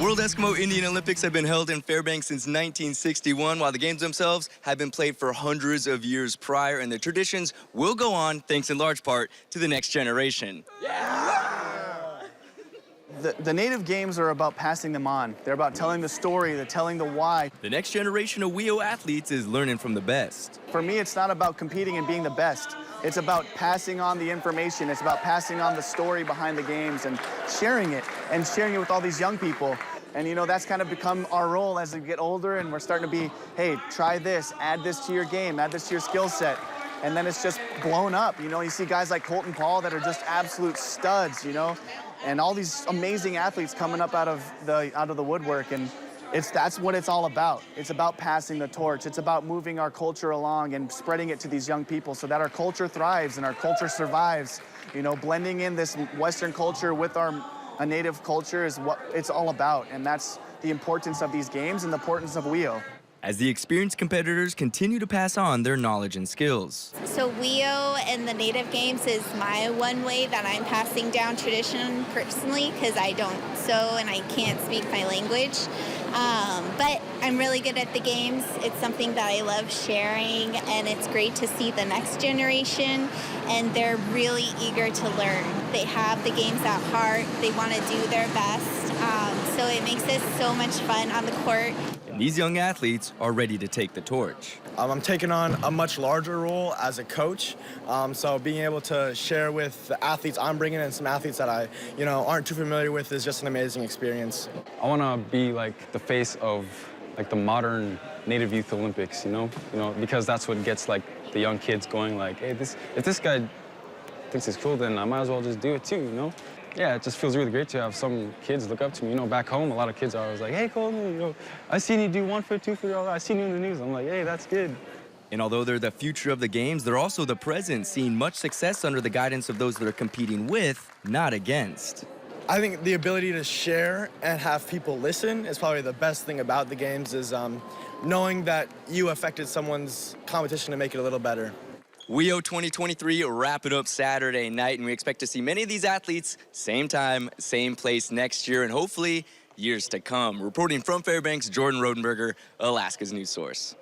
World Eskimo Indian Olympics have been held in Fairbanks since 1961, while the games themselves have been played for hundreds of years prior, and the traditions will go on thanks in large part to the next generation. The native games are about passing them on. They're about telling the story, they're telling the why. The next generation of WEIO athletes is learning from the best. For me, it's not about competing and being the best. It's about passing on the information. It's about passing on the story behind the games and sharing it with all these young people. And, you know, that's kind of become our role as we get older, and we're starting to be, hey, try this, add this to your game, add this to your skill set. And then it's just blown up. You know, you see guys like Colton Paul that are just absolute studs, you know, and all these amazing athletes coming up out of the woodwork. And that's what it's all about. It's about passing the torch. It's about moving our culture along and spreading it to these young people so that our culture thrives and our culture survives. You know, blending in this Western culture with our native culture is what it's all about. And that's the importance of these games and the importance of WEIO. As the experienced competitors continue to pass on their knowledge and skills. So WEIO and the native games is my one way that I'm passing down tradition personally, because I don't sew and I can't speak my language. But I'm really good at the games. It's something that I love sharing, and it's great to see the next generation, and they're really eager to learn. They have the games at heart. They want to do their best. So it makes it so much fun on the court. And these young athletes are ready to take the torch. I'm taking on a much larger role as a coach, so being able to share with the athletes I'm bringing in, some athletes that I, aren't too familiar with, is just an amazing experience. I want to be like the face of like the modern Native Youth Olympics, you know, because that's what gets like the young kids going. Like, hey, if this guy thinks it's cool, then I might as well just do it too, you know. Yeah, it just feels really great to have some kids look up to me. You know, back home, a lot of kids are always like, hey, Colton, I seen you do 1 foot, 2 foot, I seen you in the news. I'm like, hey, that's good. And although they're the future of the games, they're also the present, seeing much success under the guidance of those they're competing with, not against. I think the ability to share and have people listen is probably the best thing about the games, is knowing that you affected someone's competition to make it a little better. WEIO 2023 wrap it up Saturday night, and we expect to see many of these athletes same time, same place next year, and hopefully years to come. Reporting from Fairbanks, Jordan Rodenberger, Alaska's News Source.